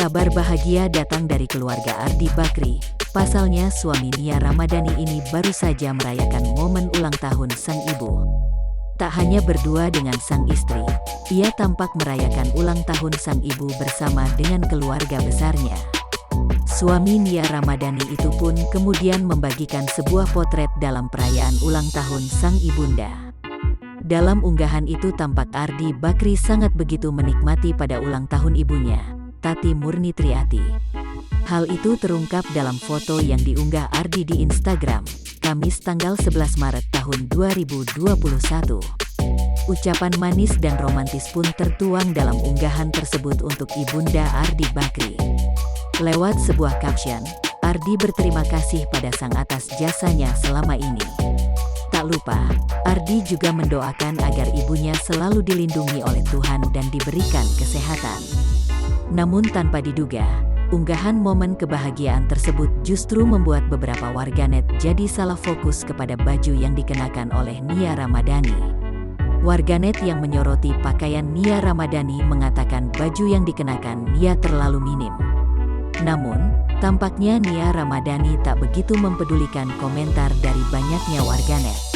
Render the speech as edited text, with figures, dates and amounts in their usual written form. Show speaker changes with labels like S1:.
S1: Kabar bahagia datang dari keluarga Ardi Bakri. Pasalnya suami Nia Ramadhani ini baru saja merayakan momen ulang tahun sang ibu. Tak hanya berdua dengan sang istri, ia tampak merayakan ulang tahun sang ibu bersama dengan keluarga besarnya. Suami Nia Ramadhani itu pun kemudian membagikan sebuah potret dalam perayaan ulang tahun sang ibunda. Dalam unggahan itu tampak Ardi Bakri sangat begitu menikmati pada ulang tahun ibunya, Tati Murni Triati. Hal itu terungkap dalam foto yang diunggah Ardi di Instagram, Kamis tanggal 11 Maret tahun 2021. Ucapan manis dan romantis pun tertuang dalam unggahan tersebut untuk ibunda Ardi Bakri. Lewat sebuah caption, Ardi berterima kasih pada sang atas jasanya selama ini. Tak lupa, Ardi juga mendoakan agar ibunya selalu dilindungi oleh Tuhan dan diberikan kesehatan. Namun tanpa diduga, unggahan momen kebahagiaan tersebut justru membuat beberapa warganet jadi salah fokus kepada baju yang dikenakan oleh Nia Ramadhani. Warganet yang menyoroti pakaian Nia Ramadhani mengatakan baju yang dikenakan Nia terlalu minim. Namun, tampaknya Nia Ramadhani tak begitu mempedulikan komentar dari banyaknya warganet.